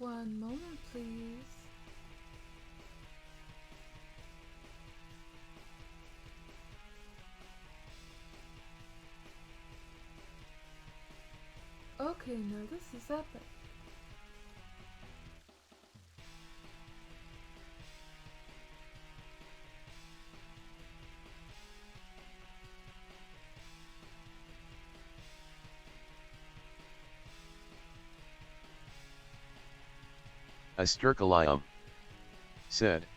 One moment, please. Okay, now this is epic. Asterkalium said.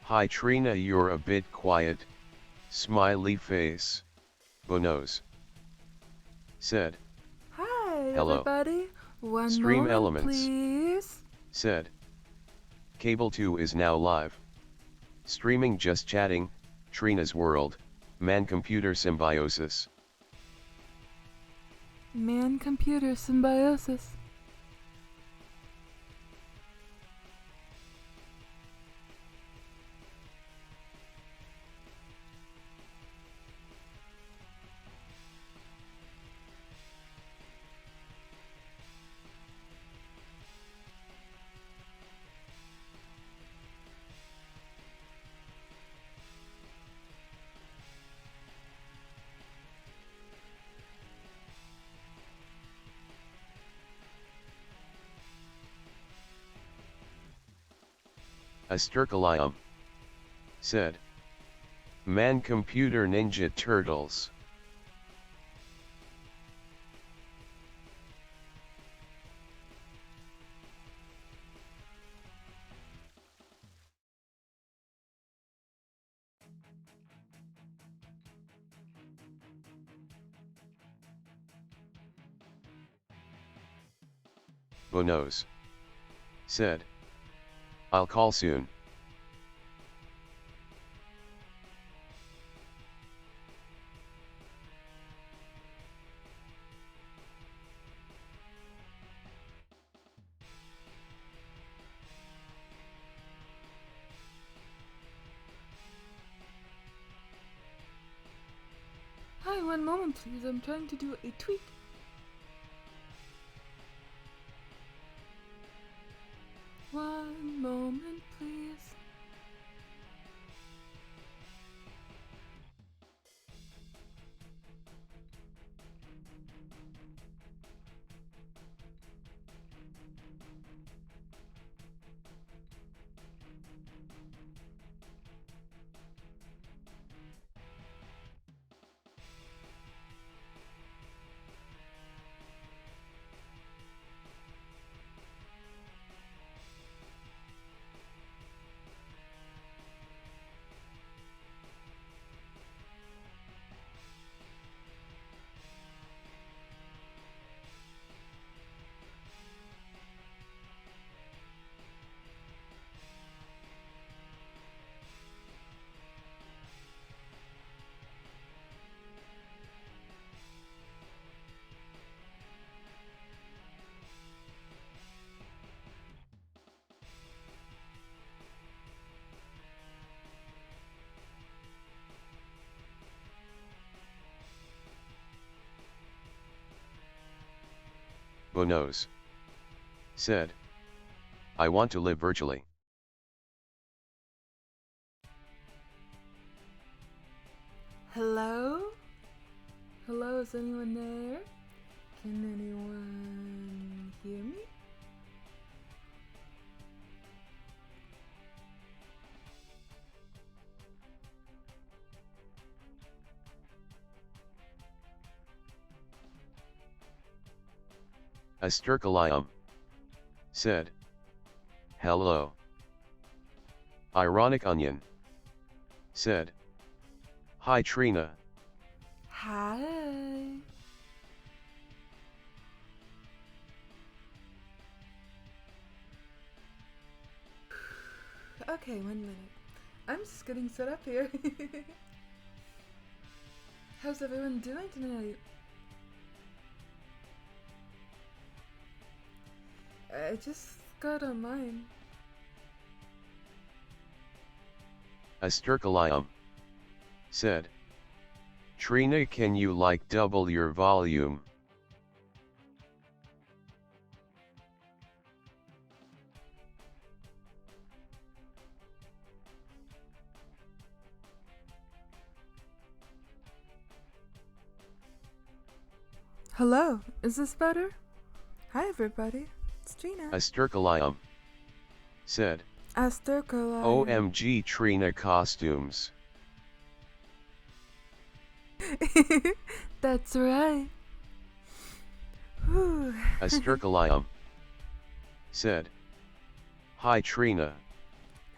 Hi Trina, you're a bit quiet, smiley face. Bonos said. Hi, Hello. everybody. One Stream moment, Elements please. said. Cable 2 is now live. Streaming just chatting, Trina's World, Man-Computer Symbiosis. Man-computer symbiosis. Asterkalium said. Man-Computer Ninja Turtles. Bonos said. I'll call soon. Hi, one moment, please. I'm trying to do a tweet. One moment, please. Bonos said. I want to live virtually. Hello? Hello, is anyone there? Can anyone hear me? Asterkalium said. Hello. Ironic Onion said. Hi Trina. Hi. Okay, 1 minute. I'm just getting set up here. How's everyone doing tonight? I just got online. Asterkalium said. Trina, can you like double your volume? Hello, is this better? Hi everybody, it's Trina. Asterkalium. Said. Asterkalium. OMG Trina costumes. That's right. Asterkalium. Said. Hi Trina.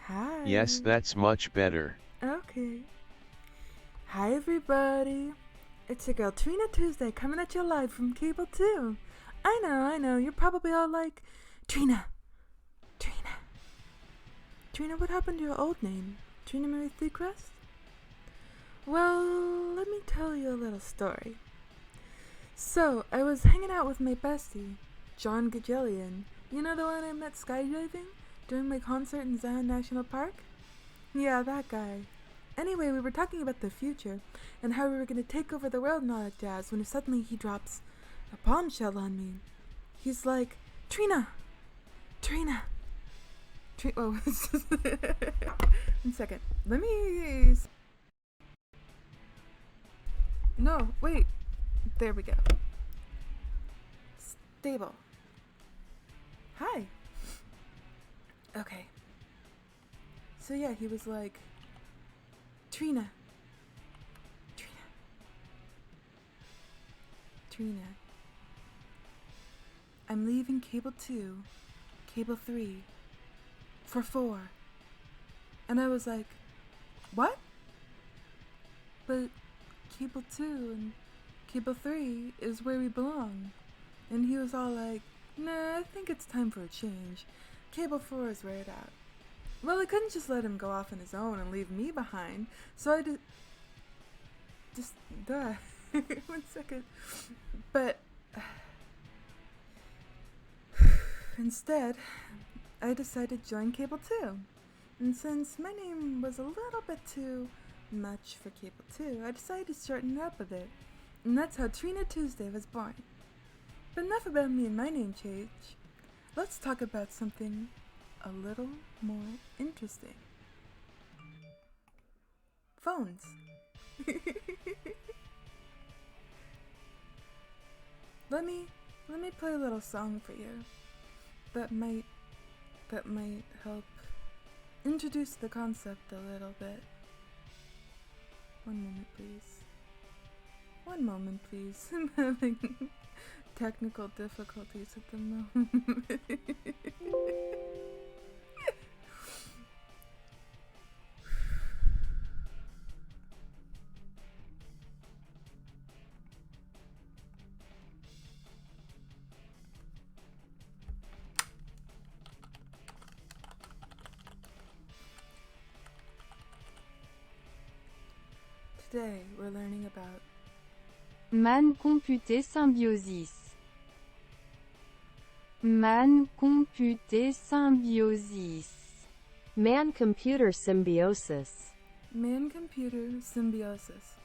Hi. Yes, that's much better. Okay. Hi everybody. It's your girl Trina Tuesday coming at you live from Cable 2. I know, you're probably all like, Trina, what happened to your old name? Trina Marie Threecrest? Well, let me tell you a little story. So, I was hanging out with my bestie, John Gajillion. You know the one I met skydiving during my concert in Zion National Park? Yeah, that guy. Anyway, we were talking about the future and how we were going to take over the world and all that jazz when suddenly he drops a bombshell on me. He's like, Trina! Oh, 1 second. Let me... No, wait. There we go. Stable. Hi. Okay. So yeah, he was like, Trina. I'm leaving Cable 2, Cable 3, for 4. And I was like, what? But Cable 2 and Cable 3 is where we belong. And he was all like, nah, I think it's time for a change. Cable 4 is where it's at. Well, I couldn't just let him go off on his own and leave me behind, so I just 1 second. But instead, I decided to join Cable 2. And since my name was a little bit too much for Cable 2, I decided to shorten it up a bit. And that's how Trina Tuesday was born. But enough about me and my name change. Let's talk about something a little more interesting. Phones. Let me play a little song for you that might help introduce the concept a little bit. One moment, please. I'm having technical difficulties at the moment. Today we're learning about Man-computer symbiosis. Man-computer symbiosis. Man-computer symbiosis. Man-computer symbiosis.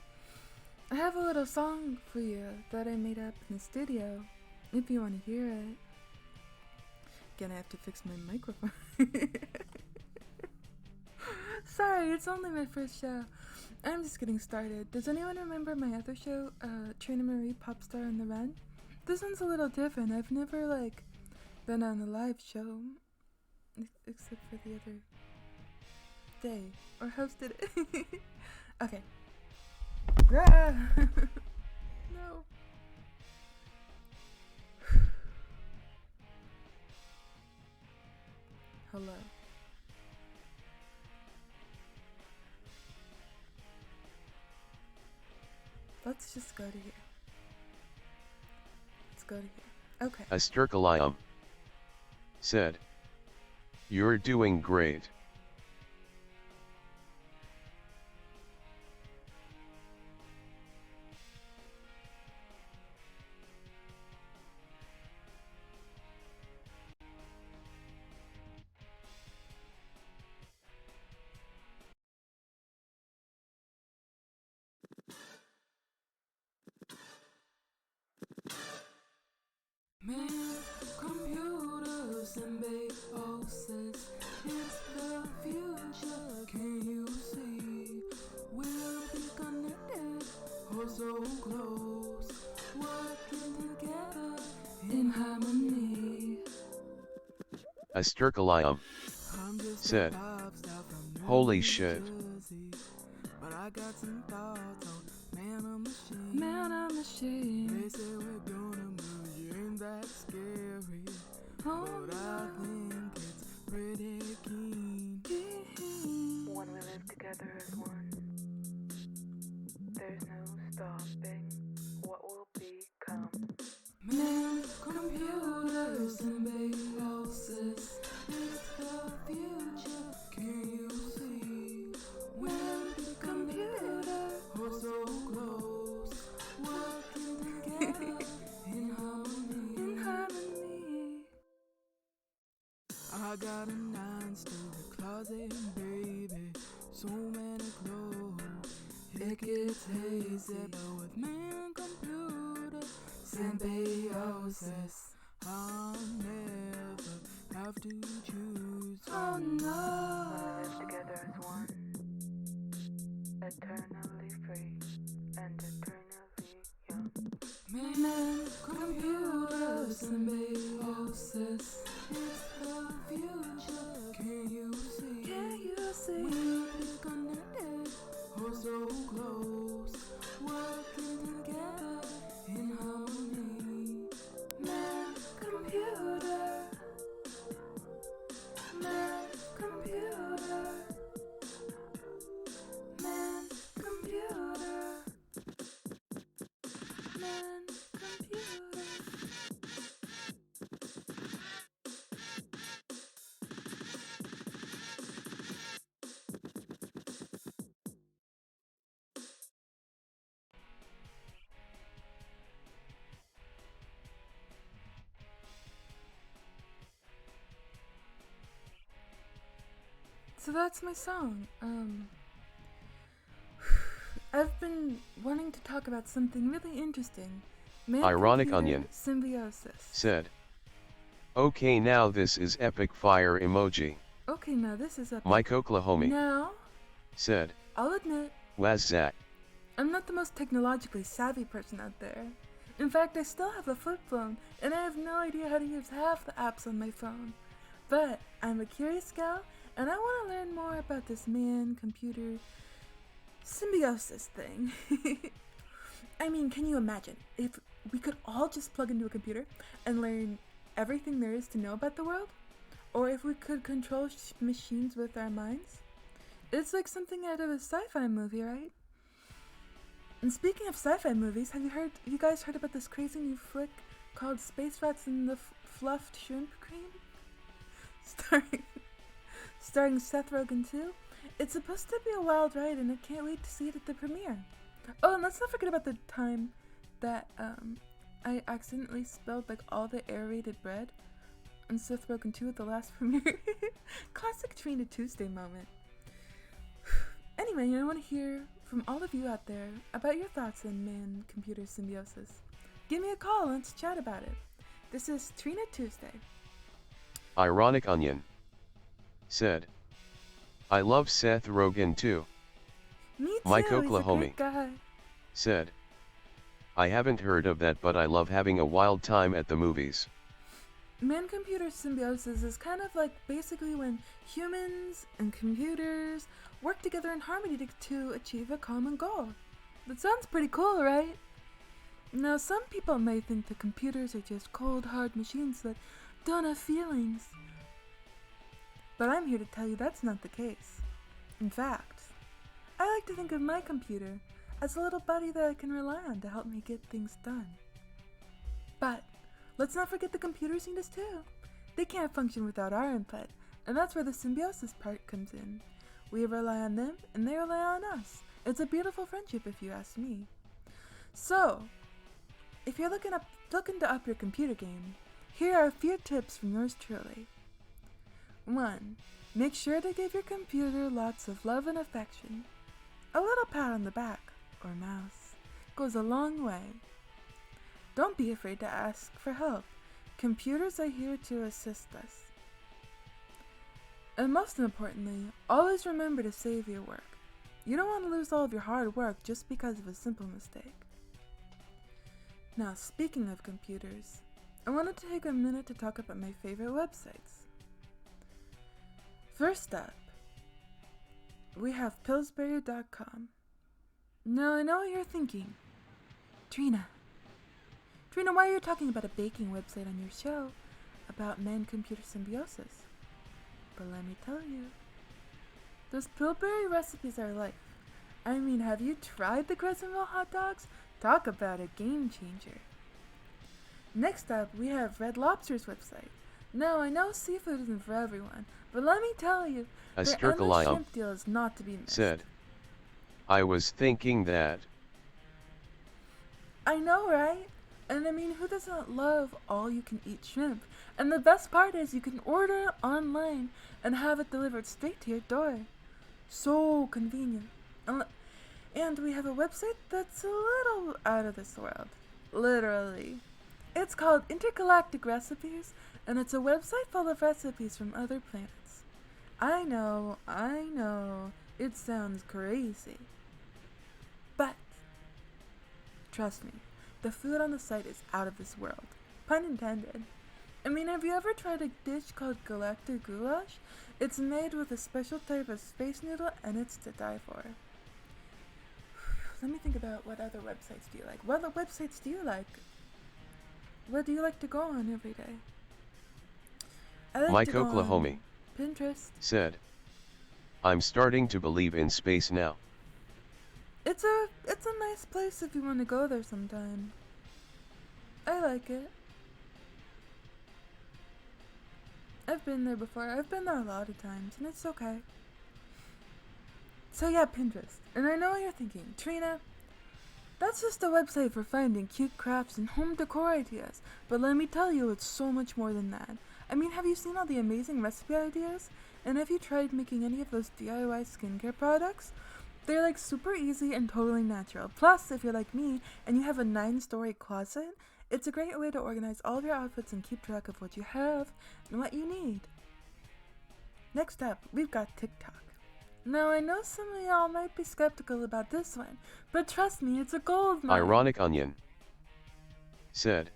I have a little song for you that I made up in the studio, if you want to hear it. Again, I have to fix my microphone. Sorry, it's only my first show. I'm just getting started. Does anyone remember my other show, Trina Marie Popstar on the Run? This one's a little different. I've never, been on a live show, except for the other day, or hosted it. Okay. No. Hello. Let's just go to here. Let's go to here. Okay. Asterkalium. Said. You're doing great. Man, computer symbiosis, it's the future, can you see? We'll be connected, oh so close, working Asterkalium, I'm just said, a pop star from "Holy New shit." Jersey, but I got some thoughts on man on machine. Man on machine. They say we're gonna move, you ain't that scary, but I think it's pretty keen. When we live together as one, there's no stopping what will become. Man, computer symbiosis is the future. Can you see? When the computer are so close, working together in harmony. In harmony. I got a 9-story closet, baby. So many clothes. It gets hazy, but with man computer symbiosis, I'll never have to choose. Oh When we no. live together as one, eternally free and eternally young. Man, computer symbiosis is the future. Can you see? Can you see? We'll be connected, oh so close, working together in harmony. Man, computer. Man, computer. Man, computer. Man, computer. So that's my song. I've been wanting to talk about something really interesting. Ironic Man-computer onion. symbiosis. Said, "Okay, now this is epic fire emoji." Okay, now this is epic. Mike Oklahoma, Now, said, I'll admit, "Was that?" I'm not the most technologically savvy person out there. In fact, I still have a flip phone, and I have no idea how to use half the apps on my phone. But I'm a curious gal, and I want to learn more about this man-computer symbiosis thing. I mean, can you imagine if we could all just plug into a computer and learn everything there is to know about the world? Or if we could control machines with our minds? It's like something out of a sci-fi movie, right? And speaking of sci-fi movies, have you guys heard about this crazy new flick called Space Rats and the Fluffed Shrimp Cream? Starring Seth Rogen too? It's supposed to be a wild ride, and I can't wait to see it at the premiere. Oh, and let's not forget about the time that I accidentally spilled like all the aerated bread on Seth Rogen 2 at the last premiere. Classic Trina Tuesday moment. Anyway, I want to hear from all of you out there about your thoughts on man-computer symbiosis. Give me a call, let's chat about it. This is Trina Tuesday. Ironic onion, said, "I love Seth Rogen too." Me too, Mike he's a Oklahoma, great guy. said, "I haven't heard of that, but I love having a wild time at the movies." Man-computer symbiosis is kind of like basically when humans and computers work together in harmony to achieve a common goal. That sounds pretty cool, right? Now, some people may think that computers are just cold, hard machines that don't have feelings. But I'm here to tell you that's not the case. In fact, I like to think of my computer as a little buddy that I can rely on to help me get things done. But let's not forget the computers need us too. They can't function without our input, and that's where the symbiosis part comes in. We rely on them, and they rely on us. It's a beautiful friendship if you ask me. So, if you're looking to up your computer game, here are a few tips from yours truly. 1. Make sure to give your computer lots of love and affection. A little pat on the back, or mouse, goes a long way. Don't be afraid to ask for help. Computers are here to assist us. And most importantly, always remember to save your work. You don't want to lose all of your hard work just because of a simple mistake. Now, speaking of computers, I wanted to take a minute to talk about my favorite websites. First up, we have Pillsbury.com. Now I know what you're thinking. Trina, why are you talking about a baking website on your show about man-computer symbiosis? But let me tell you, those Pillsbury recipes are life. I mean, have you tried the Crescentville hot dogs? Talk about a game changer. Next up, we have Red Lobster's website. Now, I know seafood isn't for everyone, but let me tell you, A their endless Sturkalium shrimp deal is not to be missed. said, I was thinking that. I know, right? And I mean, who doesn't love all-you-can-eat shrimp? And the best part is you can order it online and have it delivered straight to your door. So convenient. And we have a website that's a little out of this world. Literally. It's called Intergalactic Recipes, and it's a website full of recipes from other planets. I know, it sounds crazy. But, trust me, the food on the site is out of this world. Pun intended. I mean, have you ever tried a dish called galactic goulash? It's made with a special type of space noodle, and it's to die for. Let me think about what other websites do you like. What other websites do you like? What do you like to go on every day? I like Mike to go Oklahoma on Pinterest. said, I'm starting to believe in space now. It's a nice place if you want to go there sometime. I like it. I've been there before. I've been there a lot of times, and it's okay. So yeah, Pinterest. And I know what you're thinking, Trina, that's just a website for finding cute crafts and home decor ideas. But let me tell you, it's so much more than that. I mean, have you seen all the amazing recipe ideas? And have you tried making any of those DIY skincare products? They're like super easy and totally natural. Plus, if you're like me and you have a 9-story closet, it's a great way to organize all of your outfits and keep track of what you have and what you need. Next up, we've got TikTok. Now, I know some of y'all might be skeptical about this one, but trust me, it's a gold mine. Ironic Onion said,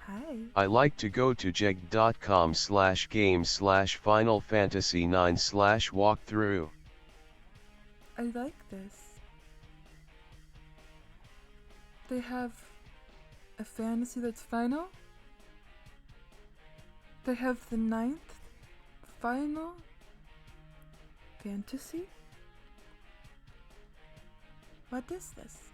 Hi. I like to go to jeg.com/games/Final Fantasy 9/walkthrough. I like this. They have a fantasy that's final. They have the 9th Final Fantasy? What is this?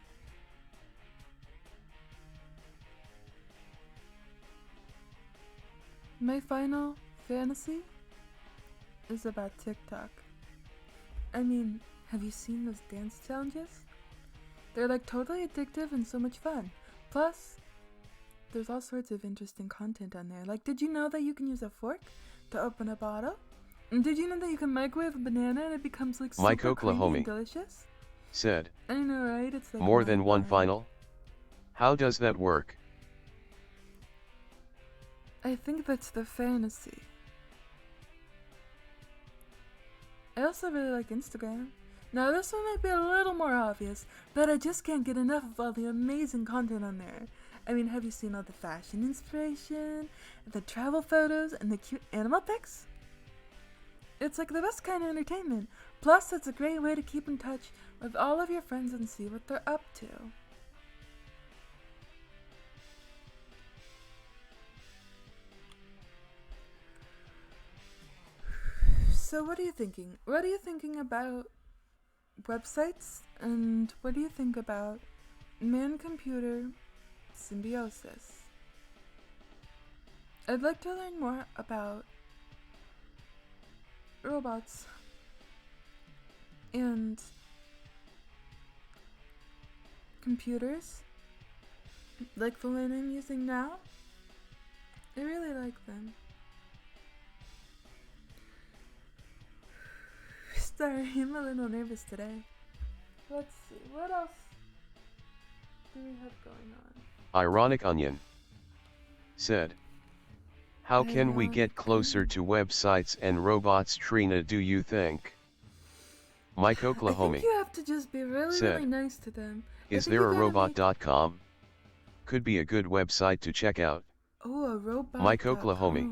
My Final Fantasy is about TikTok. I mean, have you seen those dance challenges? They're like totally addictive and so much fun. Plus, there's all sorts of interesting content on there. Like, did you know that you can use a fork to open a bottle? And did you know that you can microwave a banana and it becomes like Mike super creamy Oklahoma and delicious? said, I know, right? It's like more than one mind-blowing. final? How does that work? I think that's the fantasy. I also really like Instagram. Now this one might be a little more obvious, but I just can't get enough of all the amazing content on there. I mean, have you seen all the fashion inspiration, the travel photos, and the cute animal pics? It's like the best kind of entertainment. Plus, it's a great way to keep in touch with all of your friends and see what they're up to. So what are you thinking? What are you thinking about websites? And what do you think about man-computer symbiosis? I'd like to learn more about robots and computers, like the one I'm using now. I really like them. Sorry, I'm a little nervous today. Let's see, what else do we have going on? Ironic Onion said, how can we get closer to websites and robots, Trina, do you think? Mike Oklahoma I think you have to just be really, said, really nice to them. is there a robot.com? Could be a good website to check out. Oh, a robot. Mike Oklahoma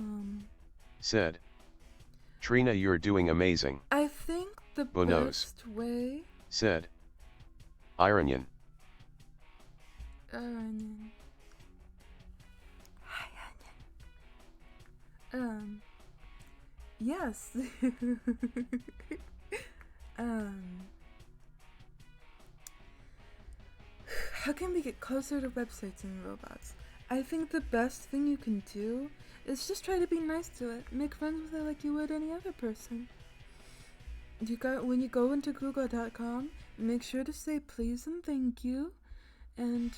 said, Trina, you're doing amazing. I think the Bonos best way. said. Ironian. Onion. Hi, onion. Yes. How can we get closer to websites and robots? I think the best thing you can do is just try to be nice to it. Make friends with it like you would any other person. When you go into google.com, make sure to say please and thank you, and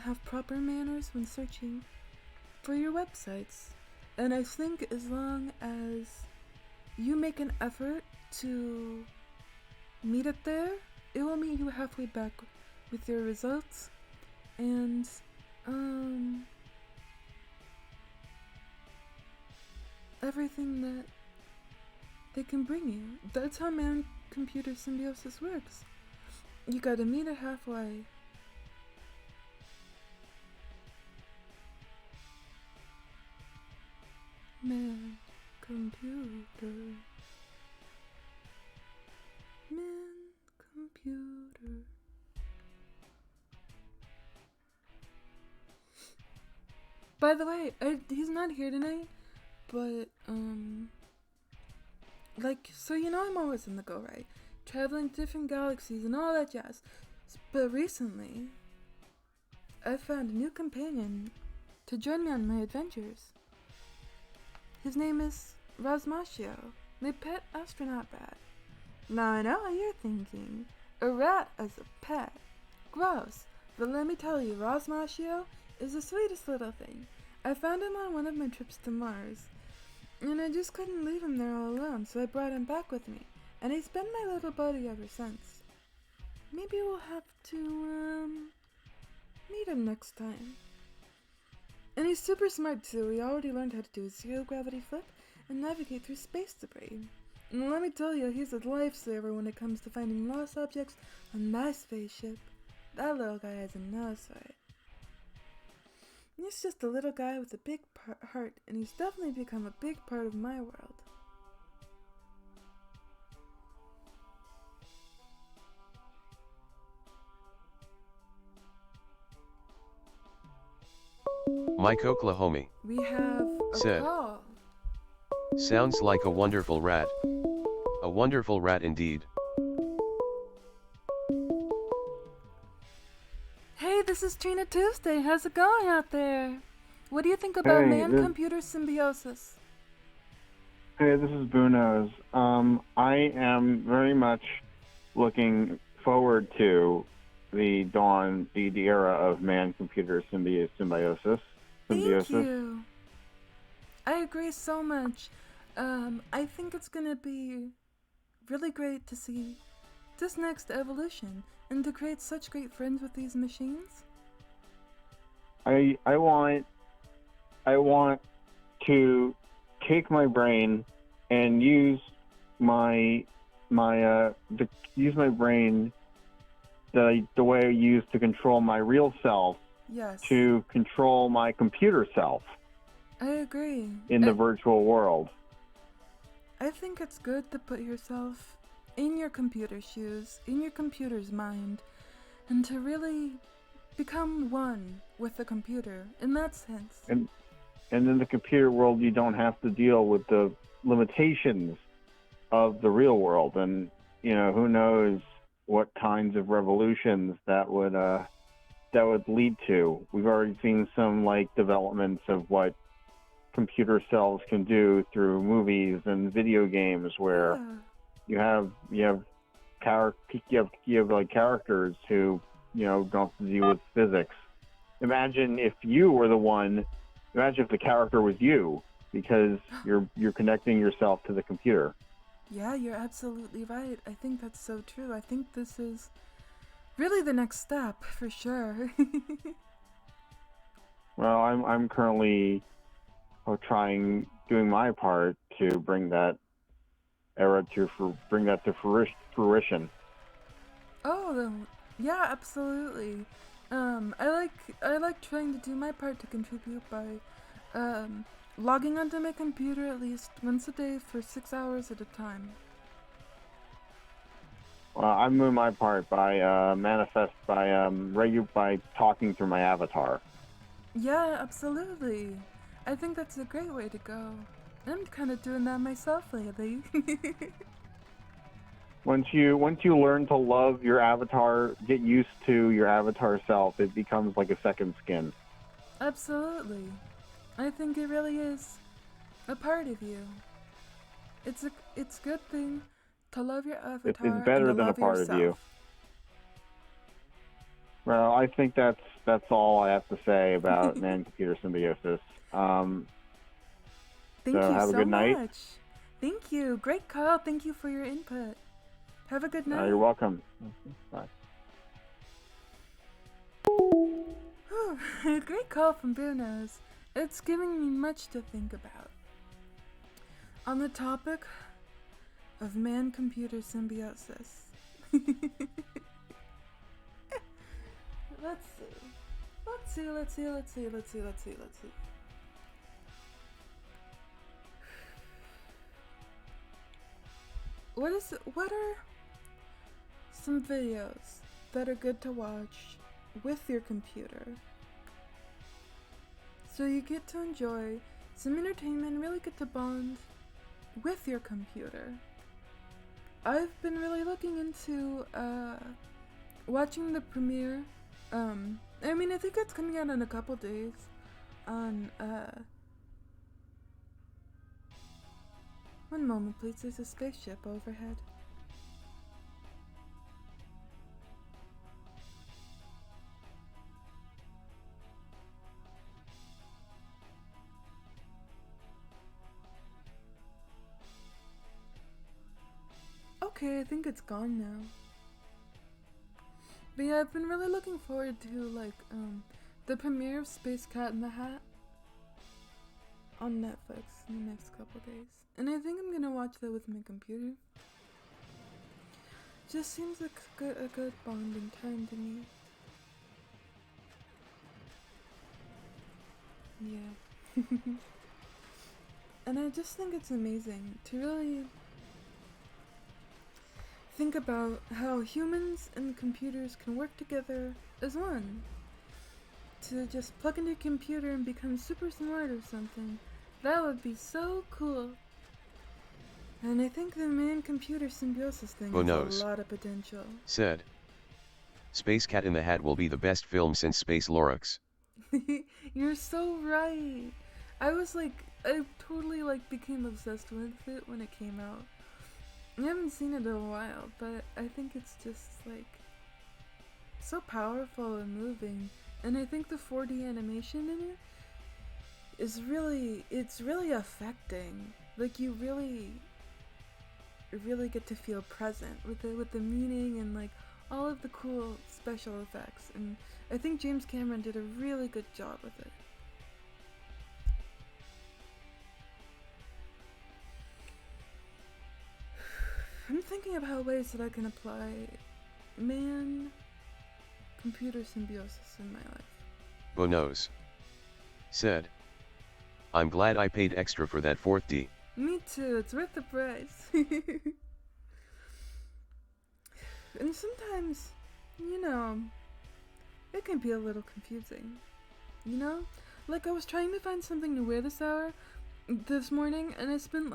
have proper manners when searching for your websites. And I think as long as you make an effort to meet it there, it will meet you halfway back with your results, and everything that they can bring you. That's how man-computer symbiosis works. You gotta meet it halfway. Man-computer. Man-computer. By the way, he's not here tonight, but, so you know I'm always on the go, right? Traveling to different galaxies and all that jazz. But recently, I found a new companion to join me on my adventures. His name is Rosmachio, my pet astronaut rat. Now I know what you're thinking. A rat as a pet. Gross. But let me tell you, Rosmachio is the sweetest little thing. I found him on one of my trips to Mars, and I just couldn't leave him there all alone, so I brought him back with me, and he's been my little buddy ever since. Maybe we'll have to, meet him next time. And he's super smart too. He already learned how to do a zero-gravity flip and navigate through space debris. And let me tell you, he's a lifesaver when it comes to finding lost objects on my spaceship. That little guy has a nose for it. He's just a little guy with a big heart, and he's definitely become a big part of my world. Mike Oklahoma We have a said. call. Sounds like a wonderful rat. A wonderful rat indeed. Hey, this is Trina Tuesday. How's it going out there? What do you think about Hey, man-computer symbiosis? Hey, this is Bunos. I am very much looking forward to the era of man-computer symbiosis. Thank you. I agree so much. I think it's gonna be really great to see this next evolution and to create such great friends with these machines. I want to take my brain and use my brain the way I use to control my real self. Yes. To control my computer self. I agree. In the virtual world. I think it's good to put yourself in your computer shoes, in your computer's mind, and to really become one with the computer in that sense. And in the computer world, you don't have to deal with the limitations of the real world. And, who knows what kinds of revolutions that would lead to. We've already seen some developments of what computer cells can do through movies and video games, where you have characters who don't have to deal with physics. Imagine if you were the one. Imagine if the character was you, because you're connecting yourself to the computer. Yeah, you're absolutely right. I think that's so true. I think this is really the next step, for sure. Well, I'm currently doing my part to bring that era to fruition. Oh, yeah, absolutely. I like trying to do my part to contribute by logging onto my computer at least once a day for 6 hours at a time. Well, I'm doing my part by by talking through my avatar. Yeah, absolutely. I think that's a great way to go. I'm kind of doing that myself lately. Once you learn to love your avatar, get used to your avatar self, it becomes like a second skin. Absolutely. I think it really is a part of you. It's a good thing to love your avatar It's better and to than a love part yourself. of you. Well, I think that's all I have to say about man-computer symbiosis. Thank So you have a so good night. much. Thank you. Great call. Thank you for your input. Have a good night. You're welcome. Bye. Great call from Bruno's. It's giving me much to think about. On the topic of man-computer symbiosis. Let's see. What are some videos that are good to watch with your computer? So you get to enjoy some entertainment, really get to bond with your computer. I've been really looking into watching the premiere. I think it's coming out in a couple days on one moment please, there's a spaceship overhead. Okay, I think it's gone now. But yeah, I've been really looking forward to the premiere of Space Cat in the Hat on Netflix in the next couple days. And I think I'm gonna watch that with my computer. Just seems like a good bonding time to me. Yeah. And I just think it's amazing to really think about how humans and computers can work together as one. To just plug into your computer and become super smart or something. That would be so cool. And I think the man-computer symbiosis thing has a lot of potential. Said. Space Cat in the Hat will be the best film since Space Lorax. You're so right. I totally became obsessed with it when it came out. I haven't seen it in a while, but I think it's just so powerful and moving. And I think the 4D animation in it is really affecting. Like you really get to feel present with the meaning and all of the cool special effects. And I think James Cameron did a really good job with it. I'm thinking about ways that I can apply man-computer symbiosis in my life. Bonos. Said. I'm glad I paid extra for that 4D. Me too, it's worth the price. And sometimes, it can be a little confusing. I was trying to find something to wear this morning, and I spent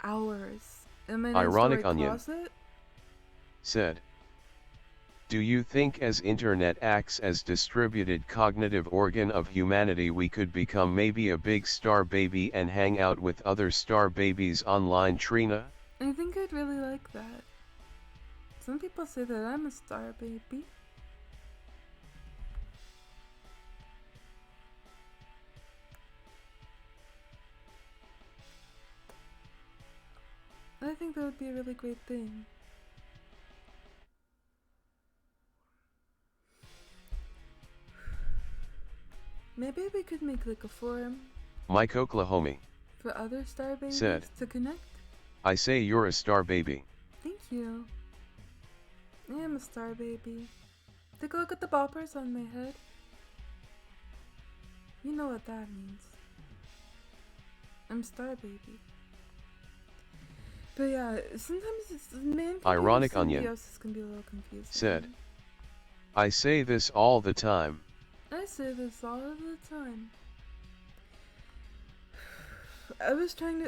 hours in my Ironic story onion. closet. Said. Do you think as internet acts as distributed cognitive organ of humanity we could become maybe a big star baby and hang out with other star babies online, Trina? I think I'd really like that. Some people say that I'm a star baby. I think that would be a really great thing. Maybe we could make a forum. Mike Oklahoma. For other star babies Said. to connect. I say you're a star baby. Thank you. I am a star baby. Take a look at the boppers on my head. You know what that means. I'm Star Baby. But yeah, sometimes it's man Ironic onion. symbiosis can be a little confusing. Said. I say this all the time. I say this all the time. I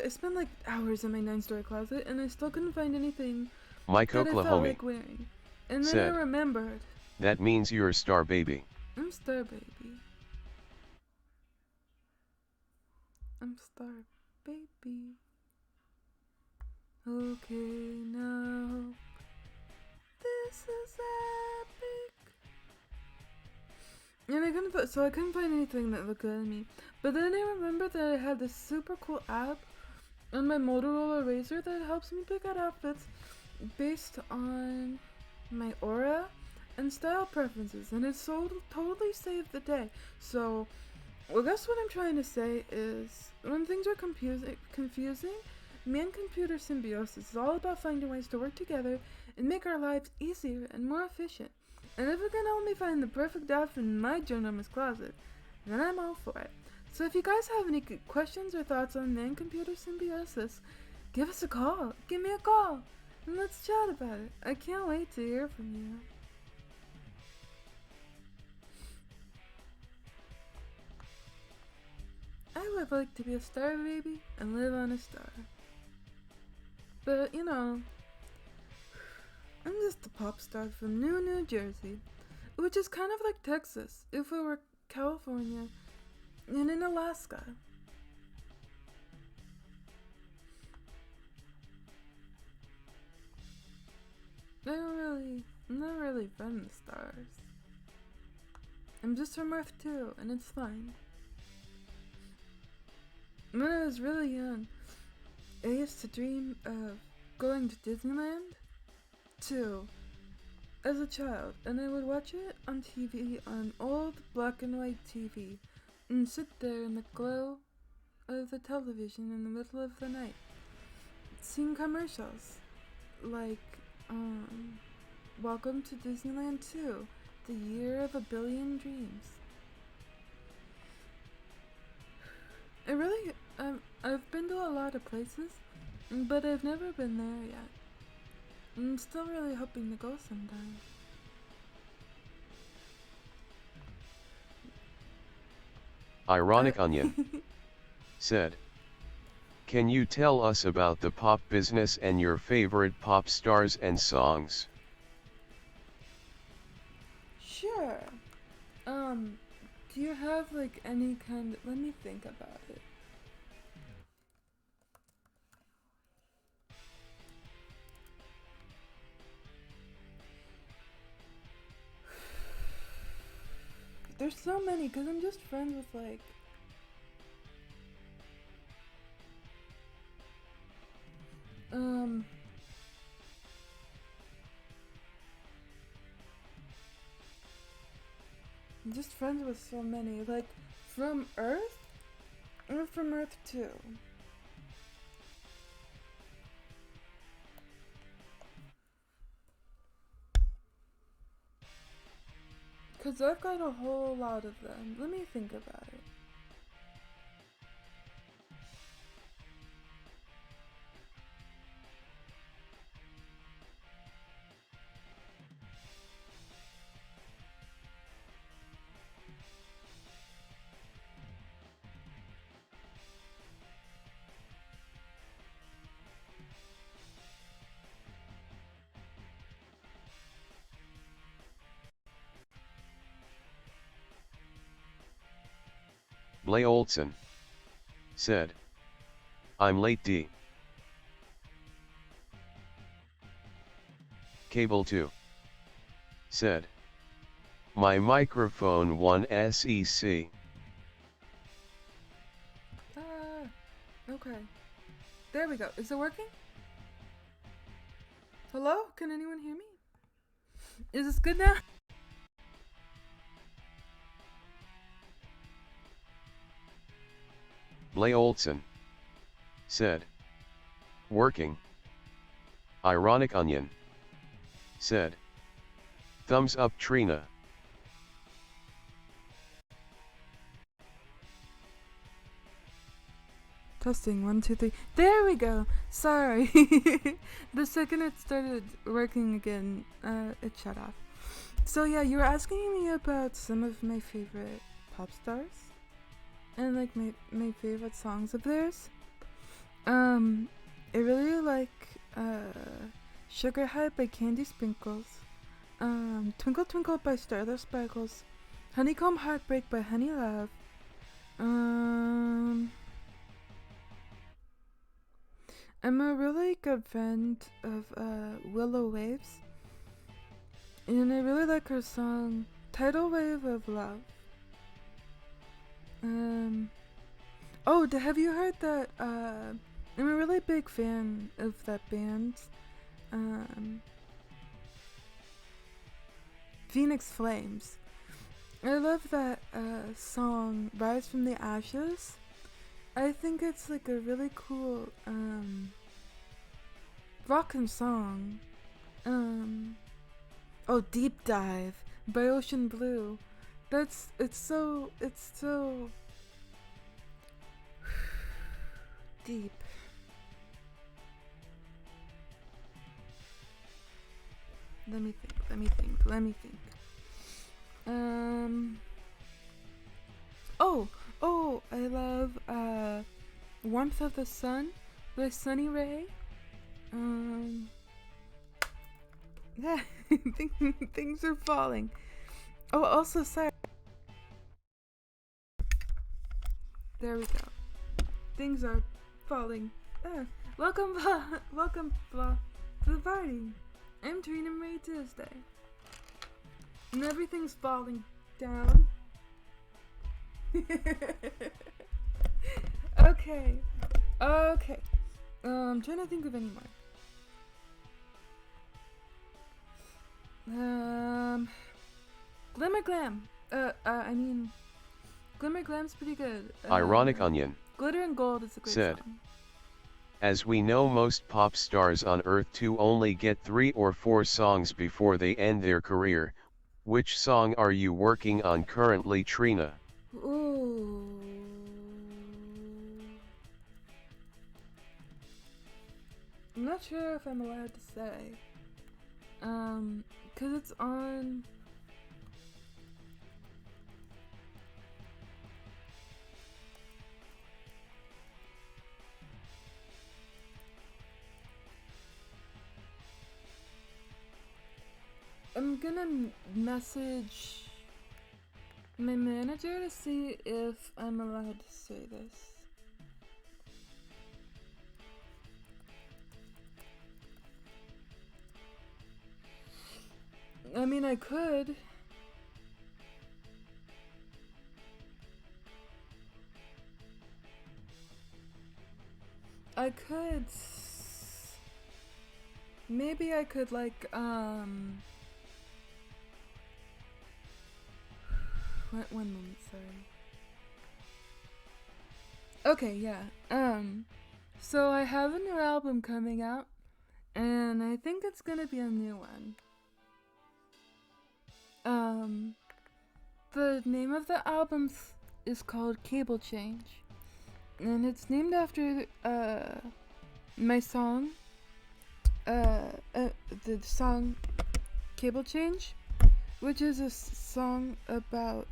spent like hours in my 9-story closet and I still couldn't find anything Mike that I felt Oklahoma like wearing. And then said. I remembered. That means you're Star Baby. I'm Star Baby. I'm Star Baby. Okay, now this is epic. And I couldn't find anything that looked good on me. But then I remembered that I had this super cool app on my Motorola Razr that helps me pick out outfits based on my aura and style preferences, and it's totally saved the day. So, I guess what I'm trying to say is, when things are confusing, man-computer symbiosis is all about finding ways to work together and make our lives easier and more efficient. And if it can help me find the perfect outfit in my ginormous closet, then I'm all for it. So if you guys have any questions or thoughts on man-computer symbiosis, give us a call. Give me a call. And let's chat about it. I can't wait to hear from you. I would like to be a star baby and live on a star. But, you know, I'm just a pop star from New Jersey, which is kind of like Texas if it were California and in Alaska. I'm not really from the stars. I'm just from Earth too, and it's fine. When I was really young, I used to dream of going to Disneyland too, as a child, and I would watch it on TV, on old black and white TV, and sit there in the glow of the television in the middle of the night, seeing commercials like, Welcome to Disneyland 2, the year of a billion dreams. I've been to a lot of places, but I've never been there yet. I'm still really hoping to go sometime. Ironic onion said. Can you tell us about the pop business and your favorite pop stars and songs? Sure. Do you have like any kind of, let me think about it. There's so many, because I'm just friends with like, I'm just friends with so many, like, from Earth, or from Earth 2. Because I've got a whole lot of them. Let me think about it. Blay Olson said. I'm late D. Cable 2 said. My microphone 1 SEC. Okay. There we go. Is it working? Hello? Can anyone hear me? Is this good now? Blay Olson said. Working. Ironic onion said. Thumbs up Trina. Testing 1, 2, 3. There we go. Sorry. The second it started working again, it shut off. So yeah, you were asking me about some of my favorite pop stars and like my favorite songs of theirs. I really like Sugar High by Candy Sprinkles, Twinkle Twinkle by Starless Sparkles, Honeycomb Heartbreak by Honey Love. I'm a really good friend of Willow Waves, and I really like her song Tidal Wave of Love. Oh, have you heard that? I'm a really big fan of that band, Phoenix Flames. I love that song Rise from the Ashes. I think it's like a really cool rockin' song. Oh, Deep Dive by Ocean Blue. It's so deep. Let me think. Oh, I love Warmth of the Sun by Sunny Ray. Yeah, things are falling. Oh, also, sorry. There we go. Things are falling. Welcome to the party. I'm Trina Marie Tuesday. And everything's falling down. Okay. I'm trying to think of any more. Glimmer Glam. Glimmer Glam's pretty good. Ironic Onion Glitter and Gold is a great said, song. as we know, most pop stars on Earth 2 only get 3 or 4 songs before they end their career. Which song are you working on currently, Trina? Ooh. I'm not sure if I'm allowed to say. 'Cause it's on... I'm gonna message my manager to see if I'm allowed to say this. I mean, I could. Maybe I could, like, one moment, sorry. Okay, yeah. So I have a new album coming out, and I think it's gonna be a new one. The name of the album is called Cable Change, and it's named after my song. The song Cable Change, which is a song about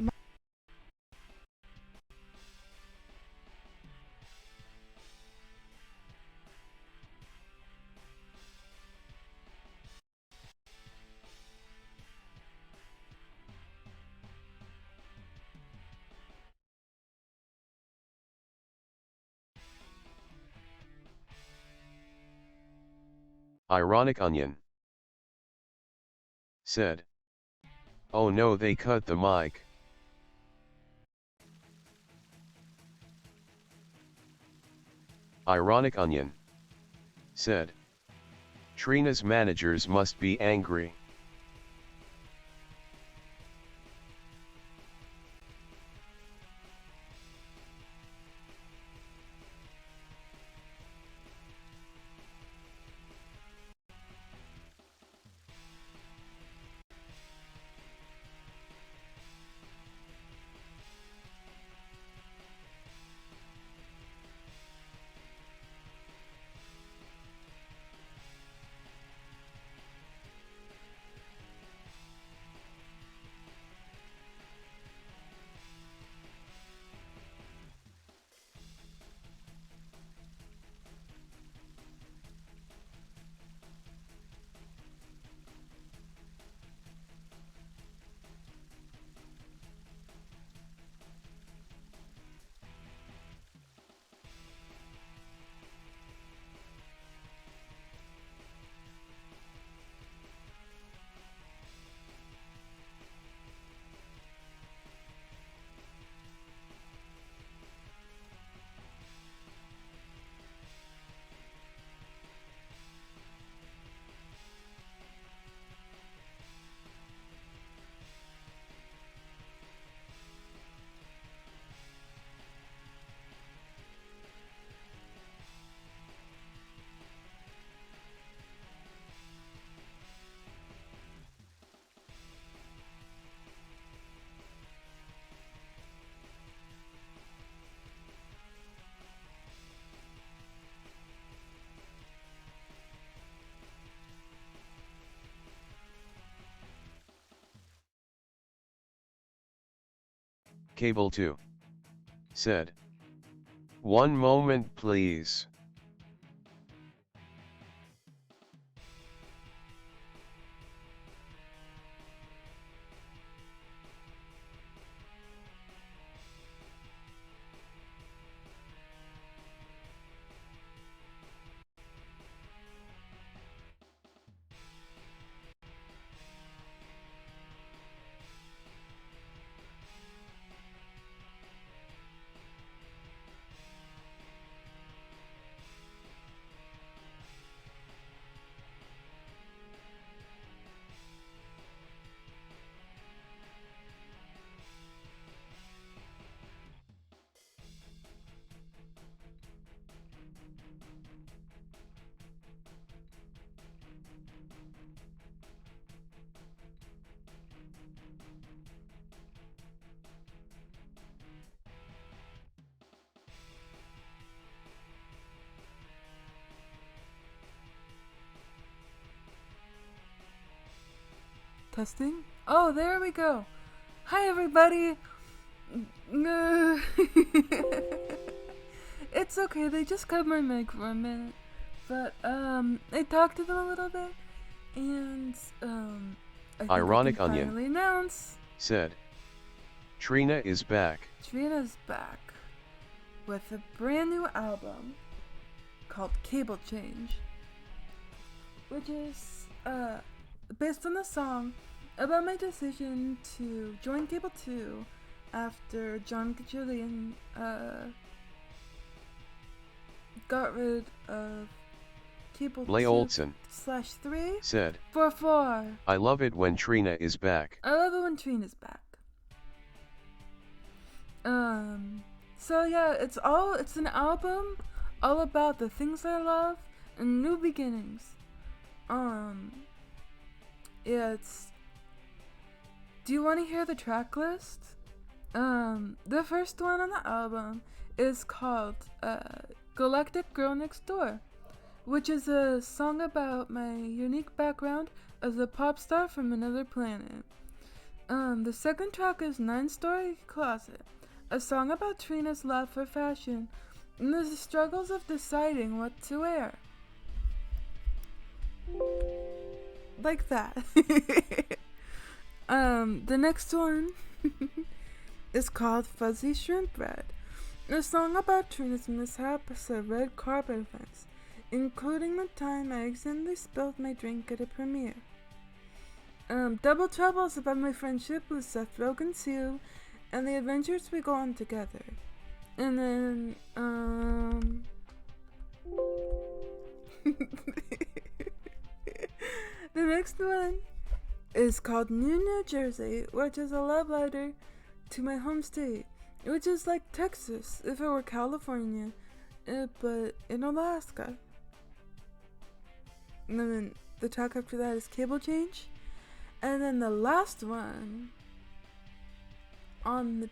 Ironic Onion said, oh no, they cut the mic. Ironic Onion said, Trina's managers must be angry. Cable 2 said, "One moment please." Testing? Oh, there we go. Hi, everybody. It's okay. They just cut my mic for a minute, but I talked to them a little bit, and I think Ironic I can Onion finally announce said, "Trina is back." Trina's back with a brand new album called Cable Change, which is based on the song about my decision to join Cable 2 after John Julian got rid of Cable Blay 2 Olson / 3 said, for 4. "I love it when Trina is back." I love it when Trina's back. So yeah, it's an album all about the things I love and new beginnings. Yeah, do you want to hear the track list? The first one on the album is called Galactic Girl Next Door, which is a song about my unique background as a pop star from another planet. The second track is 9-Story Closet, a song about Trina's love for fashion and the struggles of deciding what to wear. Like that. The next one is called Fuzzy Shrimp Bread, a song about Trina's mishap as a red carpet offense, including the time I accidentally spilled my drink at a premiere. Double Trouble is about my friendship with Seth Rogen too, and the adventures we go on together. And then, the next one is called New Jersey, which is a love letter to my home state, which is like Texas if it were California, but in Alaska. And then the track after that is Cable Change. And then the last one on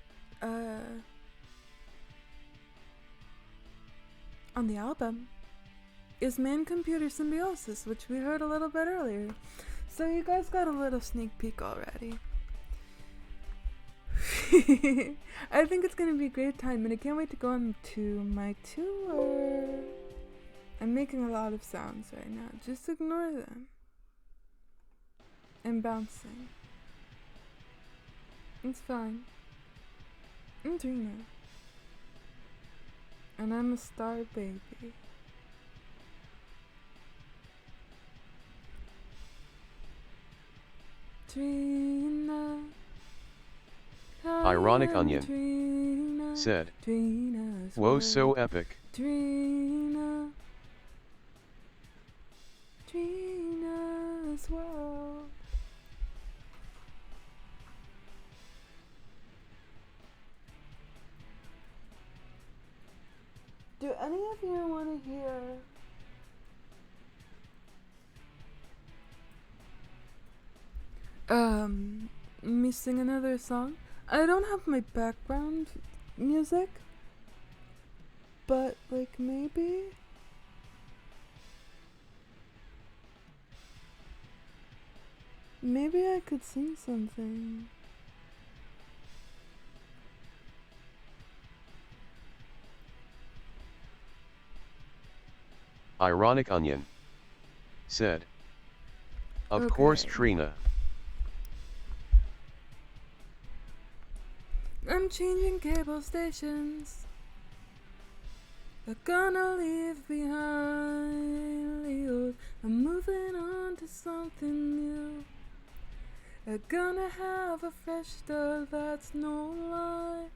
the album is Man-Computer Symbiosis, which we heard a little bit earlier. So you guys got a little sneak peek already. I think it's gonna be a great time, and I can't wait to go on to my tour. I'm making a lot of sounds right now. Just ignore them. I'm bouncing. It's fine. I'm Trina. And I'm a star baby. Trina. Ironic Onion Trina, said, Trina's "Whoa, world. so epic." Trina. Trina's world. Do any of you want to hear me sing another song? I don't have my background music, but like maybe I could sing something. Ironic Onion said. Of course, Okay. Trina. I'm changing cable stations. I'm gonna leave behind the old. I'm moving on to something new. I'm gonna have a fresh start, that's no lie.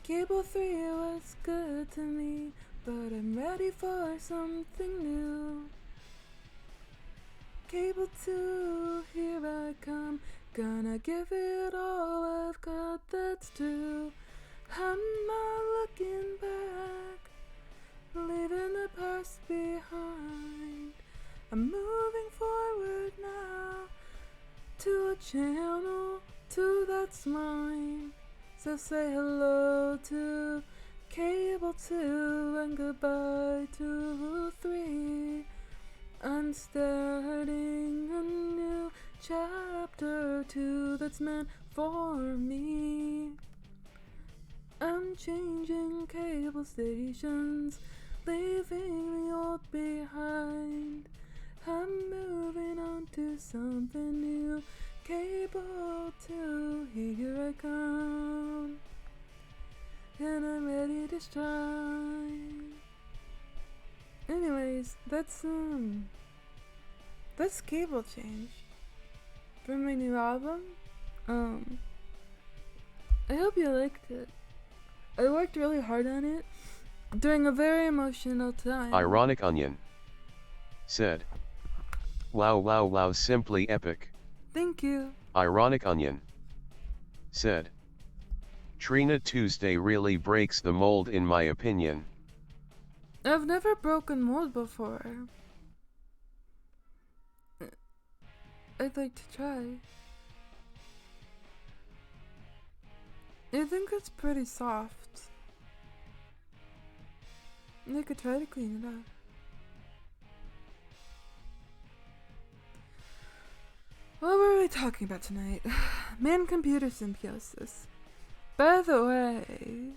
Cable 3 was good to me, but I'm ready for something new. Cable 2, here I come. Gonna give it all I've got, that's true. I'm not looking back, leaving the past behind. I'm moving forward now to a channel 2 that's mine. So say hello to Cable 2 and goodbye to 3. I'm starting a new chapter 2 that's meant for me. I'm changing cable stations, leaving the old behind. I'm moving on to something new. Cable 2, here I come, and I'm ready to shine. Anyways, that's Cable Change for my new album. I hope you liked it. I worked really hard on it during a very emotional time. Ironic Onion said. Wow, wow, wow, simply epic. Thank you. Ironic Onion said. Trina Tuesday really breaks the mold in my opinion. I've never broken mold before. I'd like to try. I think it's pretty soft. I could try to clean it up. What were we talking about tonight? Man-computer symbiosis. By the way,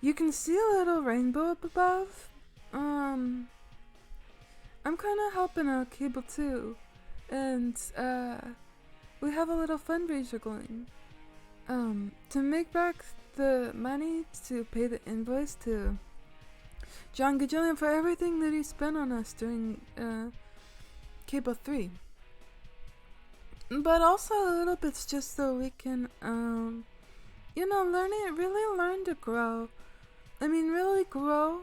you can see a little rainbow up above. I'm kind of helping out Cable 2, and we have a little fundraiser going. To make back the money to pay the invoice to John Gajillion for everything that he spent on us during Cable 3. But also a little bit just so we can, really learn to grow. I mean, really grow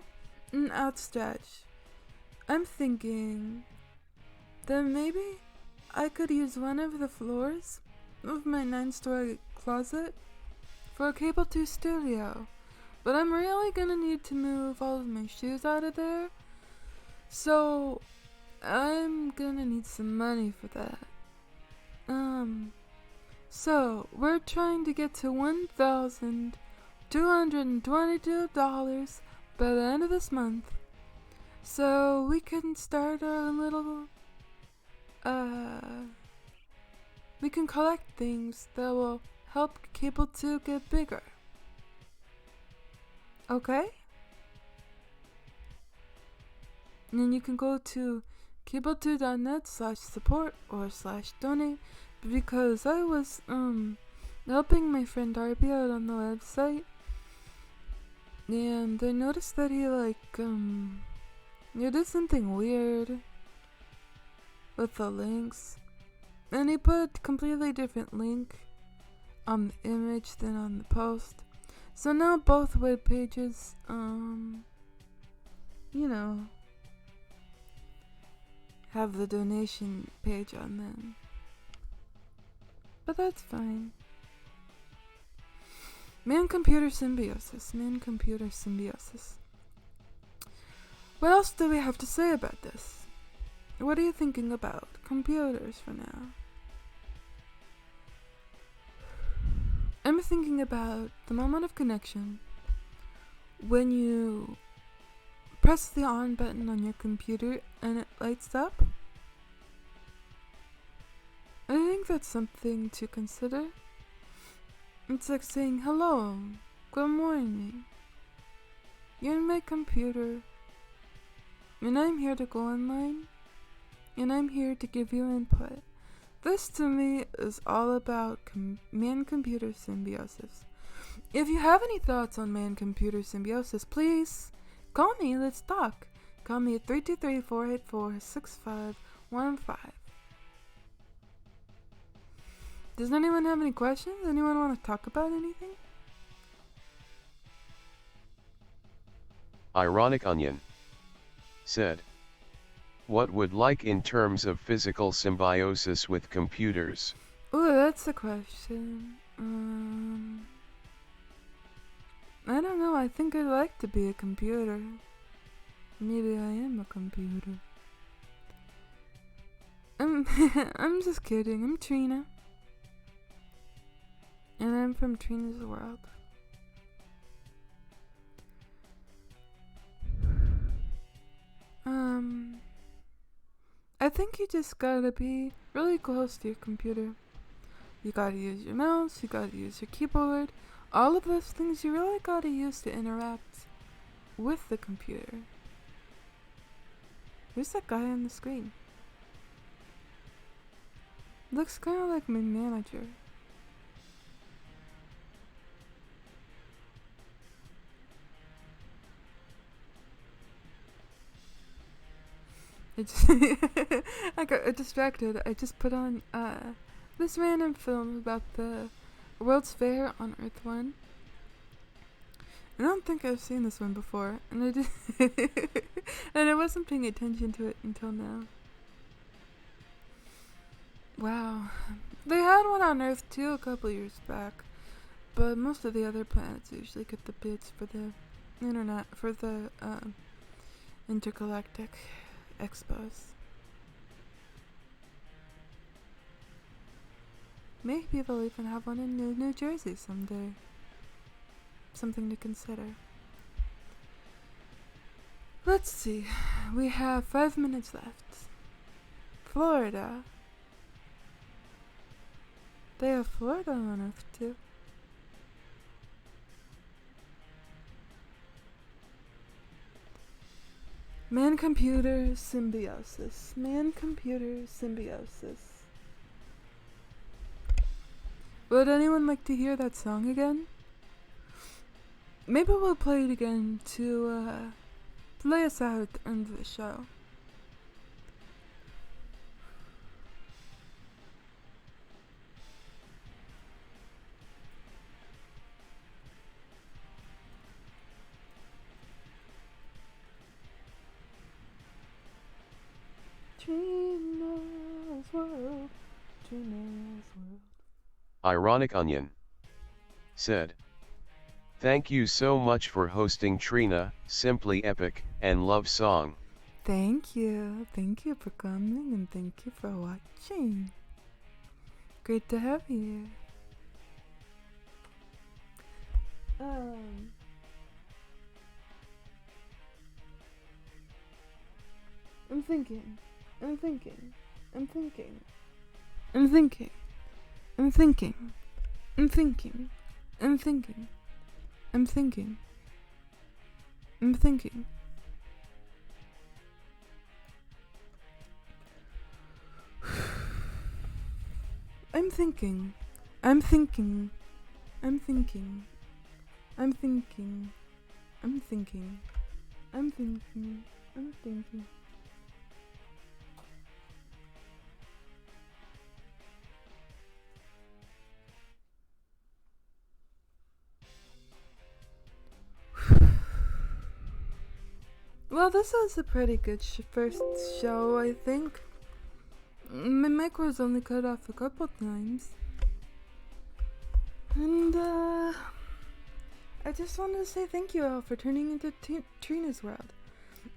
and outstretch. I'm thinking that maybe I could use one of the floors of my 9-story closet for a Cable 2 studio. But I'm really gonna need to move all of my shoes out of there. So I'm gonna need some money for that. So we're trying to get to $1,222 by the end of this month, so we can start our little, we can collect things that will help Cable 2 get bigger. Okay? And then you can go to cable2.net/support or /donate, because I was helping my friend Darby out on the website, and I noticed that he did something weird with the links, and he put a completely different link on the image than on the post. So now both web pages have the donation page on them. But that's fine. Man-computer symbiosis. Man-computer symbiosis. What else do we have to say about this? What are you thinking about computers for now? I'm thinking about the moment of connection when you press the on button on your computer and it lights up. I think that's something to consider. It's like saying hello, good morning. You're in my computer, and I'm here to go online, and I'm here to give you input. This to me is all about man-computer symbiosis. If you have any thoughts on man-computer symbiosis, please call me. Let's talk. Call me at 323-484-6515. Does anyone have any questions? Anyone want to talk about anything? Ironic Onion said, what would like in terms of physical symbiosis with computers? Ooh, that's a question. I don't know. I think I'd like to be a computer. Maybe I am a computer. I'm just kidding. I'm Trina. And I'm from Trina's World. I think you just gotta be really close to your computer. You gotta use your mouse, you gotta use your keyboard. All of those things you really gotta use to interact with the computer. Who's that guy on the screen? Looks kinda like my manager. I got distracted. I just put on this random film about the World's Fair on Earth 1. I don't think I've seen this one before, and I just and I wasn't paying attention to it until now. Wow. They had one on Earth too a couple years back, but most of the other planets usually get the bids for the internet, for the intergalactic expos. Maybe they'll even have one in New Jersey someday. Something to consider. Let's see. We have 5 minutes left. Florida. They have Florida on Earth too. Man-computer symbiosis. Man-computer symbiosis. Would anyone like to hear that song again? Maybe we'll play it again to play us out at the end of the show. Trina's World. Trina's World. Ironic Onion said, thank you so much for hosting Trina, Simply Epic, and Love Song. Thank you. Thank you for coming and thank you for watching. Great to have you here. I'm thinking. I'm thinking. I'm thinking. I'm thinking. I'm thinking. I'm thinking. I'm thinking. I'm thinking. I'm thinking. I'm thinking. I'm thinking. I'm thinking. I'm thinking. I'm thinking. I'm thinking. I'm thinking. Well, this was a pretty good first show, I think. My mic was only cut off a couple times. And, I just wanted to say thank you all for turning into Trina's World.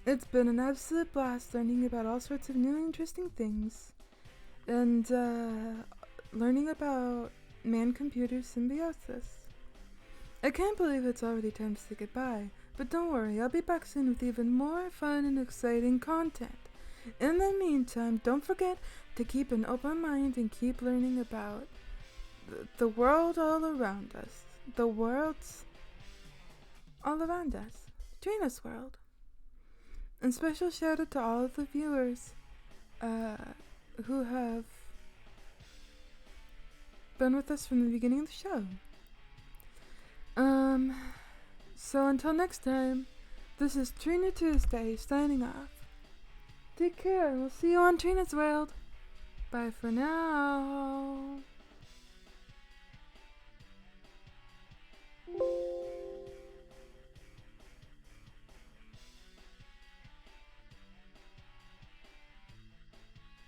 It's been an absolute blast learning about all sorts of new interesting things. And, learning about man-computer symbiosis. I can't believe it's already time to say goodbye. But don't worry, I'll be back soon with even more fun and exciting content. In the meantime, don't forget to keep an open mind and keep learning about the world all around us. The world's all around us. Trina's world. And special shout out to all of the viewers who have been with us from the beginning of the show. So until next time, this is Trina Tuesday signing off. Take care, and we'll see you on Trina's World. Bye for now.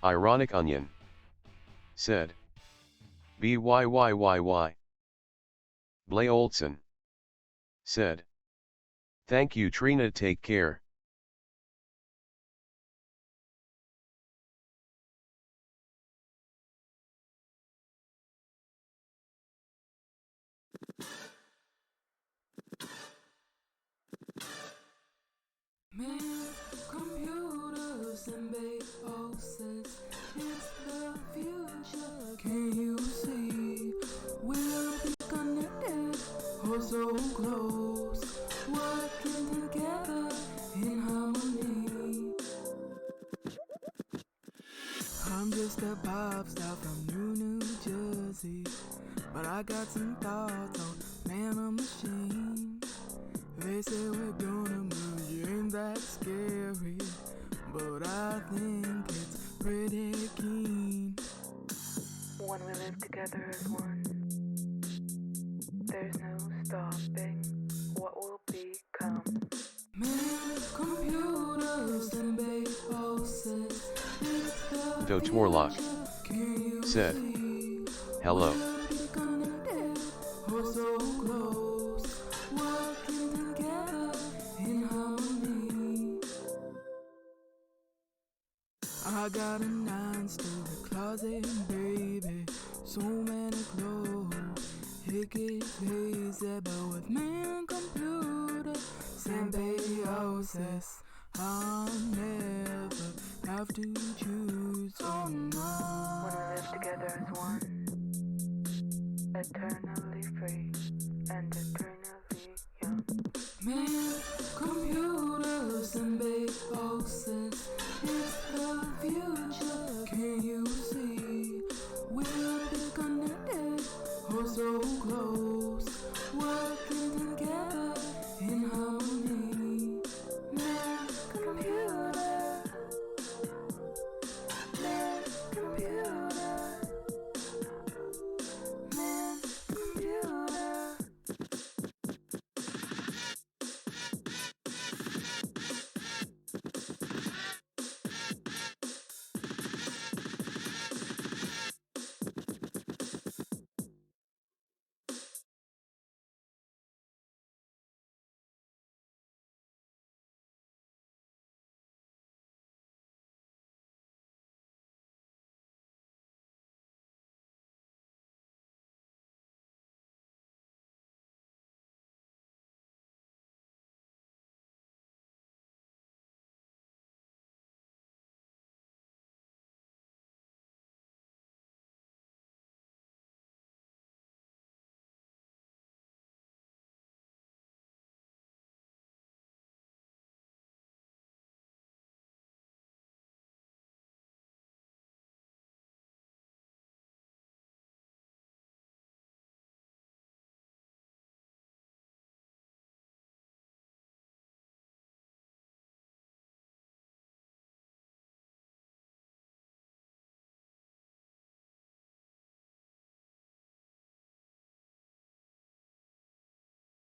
Ironic Onion said. BYYYY. Blay Olson said. Thank you Trina, take care. Man, computers, symbiosis, it's the future. Can you see? We'll be connected, oh so close, working together in harmony. I'm just a pop star from New Jersey, but I got some thoughts on man or machine. They say we're gonna merge, ain't that scary? But I think it's pretty keen. When we live together as one, there's no stopping what will become. Man, computers, symbiosis, it's the Do Twarlock future. said. Hello. We'll be connected, oh so close, working together in harmony. I got a 9-story closet, baby, so many clothes. It gets crazy, but with man, computer, symbiosis, I'll never have to choose. Oh When no. we live together as one, eternally free and eternally young. Man,